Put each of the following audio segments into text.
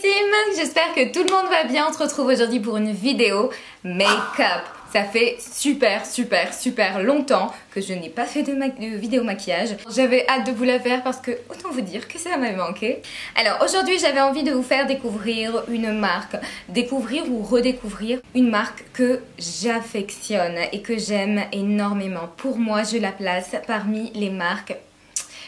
team, j'espère que tout le monde va bien. On se retrouve aujourd'hui pour une vidéo make-up. Ça fait super longtemps que je n'ai pas fait de vidéo maquillage. J'avais hâte de vous la faire parce que autant vous dire que ça m'a manqué. Alors aujourd'hui j'avais envie de vous faire découvrir une marque, découvrir ou redécouvrir une marque que j'affectionne et que j'aime énormément. Pour moi je la place parmi les marques,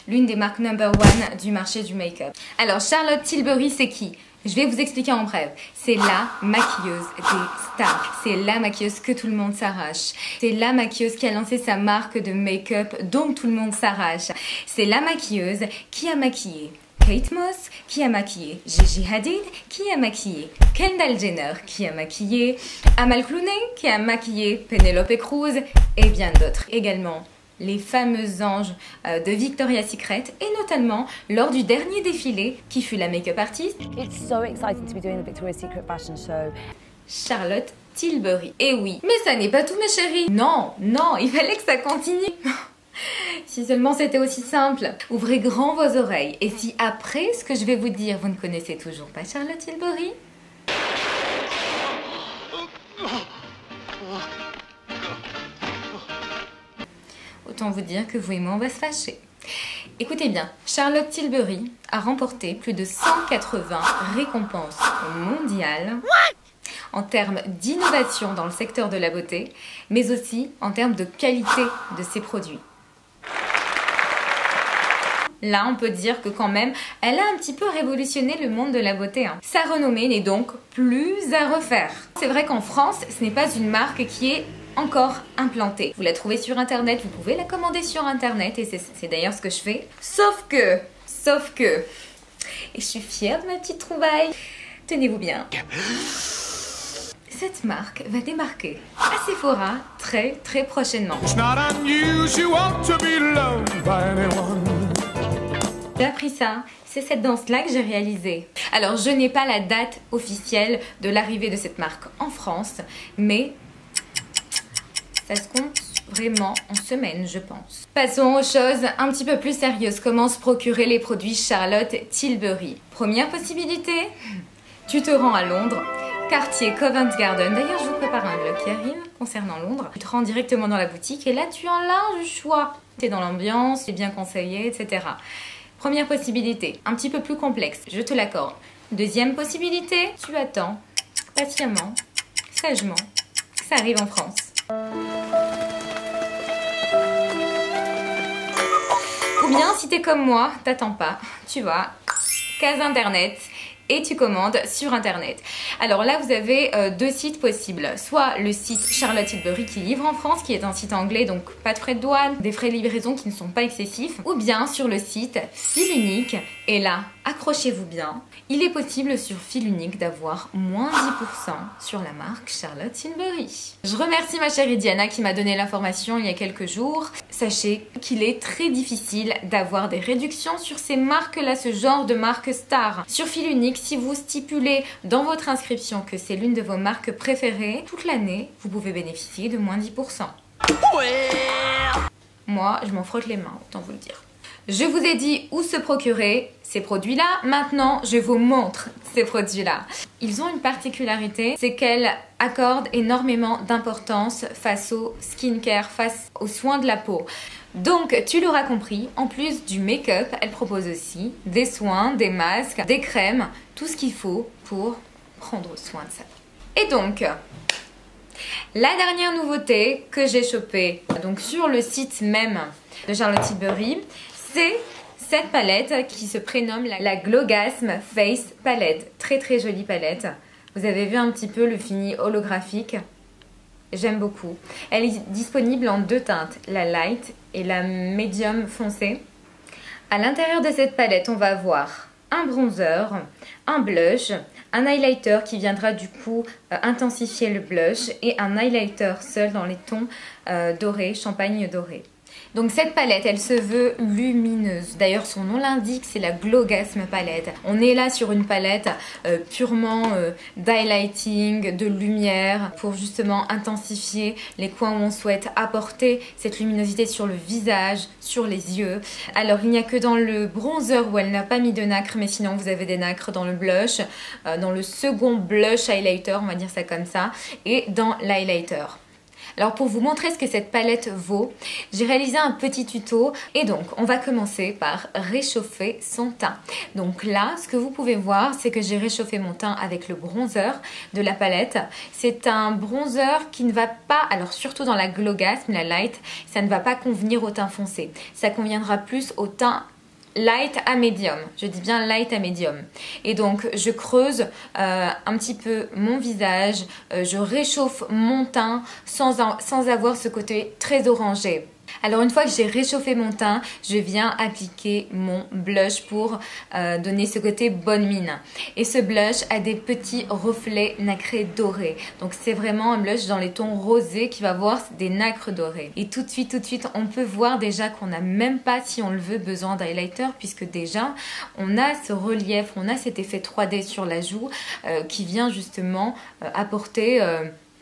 l'une des marques number one du marché du make-up. Alors Charlotte Tilbury c'est qui ? Je vais vous expliquer en bref. C'est la maquilleuse des stars. C'est la maquilleuse que tout le monde s'arrache. C'est la maquilleuse qui a lancé sa marque de make-up dont tout le monde s'arrache. C'est la maquilleuse qui a maquillé Kate Moss, qui a maquillé Gigi Hadid, qui a maquillé Kendall Jenner, qui a maquillé Amal Clooney, qui a maquillé Penelope Cruz et bien d'autres également. Les fameux anges de Victoria's Secret et notamment lors du dernier défilé qui fut la make-up artiste Charlotte Tilbury. Et oui, mais ça n'est pas tout mes chéris. Non, il fallait que ça continue. Si seulement c'était aussi simple. Ouvrez grand vos oreilles et si après ce que je vais vous dire vous ne connaissez toujours pas Charlotte Tilbury, autant vous dire que vous et moi on va se fâcher. Écoutez bien, Charlotte Tilbury a remporté plus de 180 récompenses mondiales en termes d'innovation dans le secteur de la beauté, mais aussi en termes de qualité de ses produits. Là, on peut dire que quand même, elle a un petit peu révolutionné le monde de la beauté. Sa renommée n'est donc plus à refaire. C'est vrai qu'en France, ce n'est pas une marque qui est encore implantée. Vous la trouvez sur internet, vous pouvez la commander sur internet et c'est d'ailleurs ce que je fais. Sauf que, et je suis fière de ma petite trouvaille, tenez-vous bien. Cette marque va démarquer à Sephora très prochainement. J'ai appris ça, c'est cette danse-là que j'ai réalisée. Alors je n'ai pas la date officielle de l'arrivée de cette marque en France, mais ça se compte vraiment en semaines, je pense. Passons aux choses un petit peu plus sérieuses. Comment se procurer les produits Charlotte Tilbury? Première possibilité, tu te rends à Londres, quartier Covent Garden. D'ailleurs, je vous prépare un vlog qui arrive concernant Londres. Tu te rends directement dans la boutique et là, tu as un large choix. Tu es dans l'ambiance, tu es bien conseillé, etc. Première possibilité, un petit peu plus complexe, je te l'accorde. Deuxième possibilité, tu attends patiemment, sagement, que ça arrive en France. Ou bien si t'es comme moi, t'attends pas, tu vas, case internet et tu commandes sur internet. Alors là vous avez deux sites possibles, soit le site Charlotte Tilbury qui livre en France, qui est un site anglais donc pas de frais de douane, des frais de livraison qui ne sont pas excessifs, ou bien sur le site Fil Unique et là accrochez-vous bien, il est possible sur Fil Unique d'avoir moins 10% sur la marque Charlotte Tilbury. Je remercie ma chérie Diana qui m'a donné l'information il y a quelques jours. Sachez qu'il est très difficile d'avoir des réductions sur ces marques-là, ce genre de marque star. Sur Fil Unique, si vous stipulez dans votre inscription que c'est l'une de vos marques préférées, toute l'année, vous pouvez bénéficier de moins 10%. Ouais. Moi, je m'en frotte les mains, autant vous le dire. Je vous ai dit où se procurer ces produits-là. Maintenant, je vous montre ces produits-là. Ils ont une particularité, c'est qu'elles accordent énormément d'importance face au skincare, face aux soins de la peau. Donc, tu l'auras compris, en plus du make-up, elle propose aussi des soins, des masques, des crèmes, tout ce qu'il faut pour prendre soin de sa peau. Et donc, la dernière nouveauté que j'ai chopée donc sur le site même de Charlotte Tilbury, c'est cette palette qui se prénomme la Glowgasm Face Palette. Très jolie palette. Vous avez vu un petit peu le fini holographique. J'aime beaucoup. Elle est disponible en deux teintes, la light et la medium foncée. À l'intérieur de cette palette, on va avoir un bronzer, un blush, un highlighter qui viendra du coup intensifier le blush et un highlighter seul dans les tons dorés, champagne doré. Donc cette palette, elle se veut lumineuse. D'ailleurs, son nom l'indique, c'est la Glowgasm palette. On est là sur une palette purement d'highlighting, de lumière, pour justement intensifier les coins où on souhaite apporter cette luminosité sur le visage, sur les yeux. Alors, il n'y a que dans le bronzer où elle n'a pas mis de nacre, mais sinon vous avez des nacres dans le blush, dans le second blush highlighter, on va dire ça comme ça, et dans l'highlighter. Alors pour vous montrer ce que cette palette vaut, j'ai réalisé un petit tuto et donc on va commencer par réchauffer son teint. Donc là, ce que vous pouvez voir, c'est que j'ai réchauffé mon teint avec le bronzer de la palette. C'est un bronzer qui ne va pas, alors surtout dans la Glowgasm, la light, ça ne va pas convenir au teint foncé. Ça conviendra plus au teint light à médium, je dis bien light à médium. Et donc je creuse un petit peu mon visage, je réchauffe mon teint sans avoir ce côté très orangé. Alors une fois que j'ai réchauffé mon teint, je viens appliquer mon blush pour donner ce côté bonne mine. Et ce blush a des petits reflets nacrés dorés. Donc c'est vraiment un blush dans les tons rosés qui va avoir des nacres dorés. Et tout de suite, on peut voir déjà qu'on n'a même pas, si on le veut, besoin d'highlighter, puisque déjà on a ce relief, on a cet effet 3D sur la joue qui vient justement apporter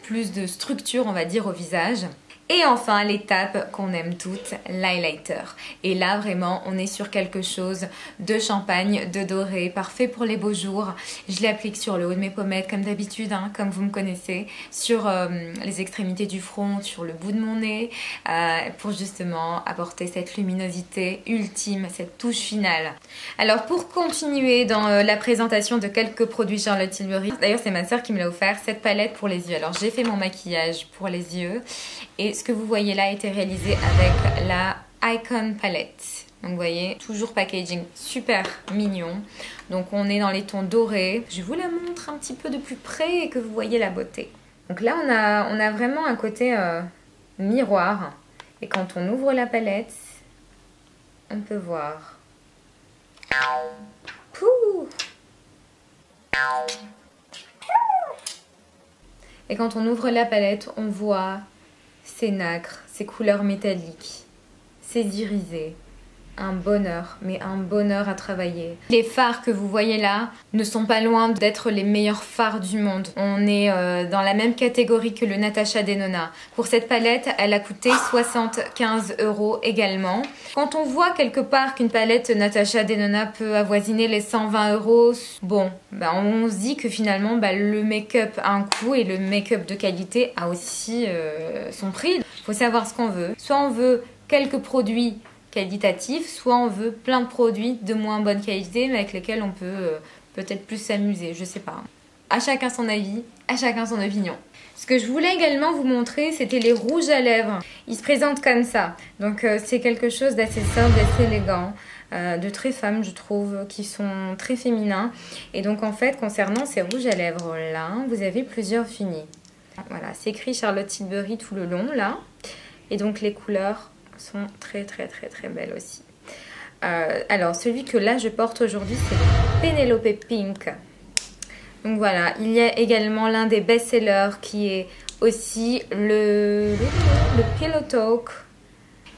plus de structure, on va dire, au visage. Et enfin, l'étape qu'on aime toutes, l'highlighter. Et là, vraiment, on est sur quelque chose de champagne, de doré, parfait pour les beaux jours. Je l'applique sur le haut de mes pommettes, comme d'habitude, hein, comme vous me connaissez, sur les extrémités du front, sur le bout de mon nez, pour justement apporter cette luminosité ultime, cette touche finale. Alors, pour continuer dans la présentation de quelques produits Charlotte Tilbury, d'ailleurs, c'est ma soeur qui me l'a offert, cette palette pour les yeux. Alors, j'ai fait mon maquillage pour les yeux et ce que vous voyez là a été réalisé avec la Icon Palette. Donc vous voyez, toujours packaging super mignon. Donc on est dans les tons dorés. Je vous la montre un petit peu de plus près et que vous voyez la beauté. Donc là on a vraiment un côté miroir. Et quand on ouvre la palette, on peut voir. Pouh! Et quand on ouvre la palette, on voit ces nacres, ces couleurs métalliques, ces irisés. Un bonheur, mais un bonheur à travailler. Les fards que vous voyez là ne sont pas loin d'être les meilleurs fards du monde. On est dans la même catégorie que le Natasha Denona. Pour cette palette, elle a coûté 75 € également. Quand on voit quelque part qu'une palette Natasha Denona peut avoisiner les 120 €, bon, on se dit que finalement le make-up a un coût et le make-up de qualité a aussi son prix. Il faut savoir ce qu'on veut. Soit on veut quelques produits qualitatif, soit on veut plein de produits de moins bonne qualité mais avec lesquels on peut peut-être plus s'amuser, je sais pas. À chacun son avis, à chacun son opinion. Ce que je voulais également vous montrer, c'était les rouges à lèvres. Ils se présentent comme ça, donc c'est quelque chose d'assez simple, d'assez élégant, de très femme je trouve, qui sont très féminins. Et donc en fait, concernant ces rouges à lèvres là, vous avez plusieurs finis. Voilà, c'est écrit Charlotte Tilbury tout le long là, et donc les couleurs sont très belles aussi. Alors celui que là je porte aujourd'hui, c'est le Penelope Pink. Donc voilà, il y a également l'un des best-sellers qui est aussi le Pillow Talk.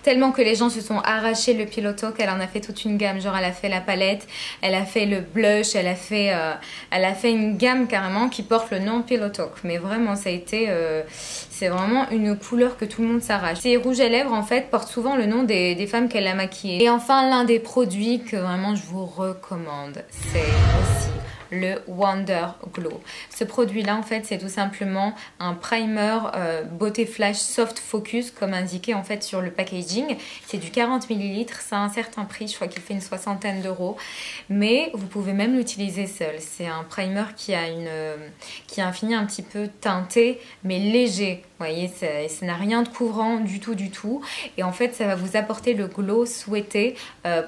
Tellement que les gens se sont arrachés le Pillow Talk, elle en a fait toute une gamme. Genre elle a fait la palette, elle a fait le blush, elle a fait une gamme carrément qui porte le nom Pillow Talk. Mais vraiment ça a été, c'est vraiment une couleur que tout le monde s'arrache. Ces rouges à lèvres en fait portent souvent le nom des femmes qu'elle a maquillées. Et enfin l'un des produits que vraiment je vous recommande, c'est aussi le Wonder Glow. Ce produit là en fait c'est tout simplement un primer beauté flash soft focus comme indiqué en fait sur le packaging. C'est du 40 ml, ça a un certain prix, je crois qu'il fait une 60aine d'euros, mais vous pouvez même l'utiliser seul. C'est un primer qui a un fini un petit peu teinté mais léger. Vous voyez, ça n'a rien de couvrant du tout et en fait ça va vous apporter le glow souhaité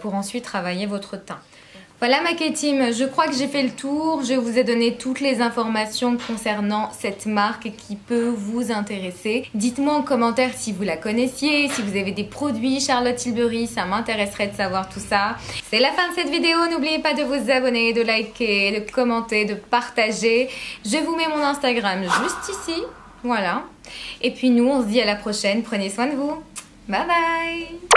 pour ensuite travailler votre teint. Voilà ma K-Team, je crois que j'ai fait le tour, je vous ai donné toutes les informations concernant cette marque qui peut vous intéresser. Dites-moi en commentaire si vous la connaissiez, si vous avez des produits Charlotte Tilbury, ça m'intéresserait de savoir tout ça. C'est la fin de cette vidéo, n'oubliez pas de vous abonner, de liker, de commenter, de partager. Je vous mets mon Instagram juste ici, voilà. Et puis nous on se dit à la prochaine, prenez soin de vous, bye bye.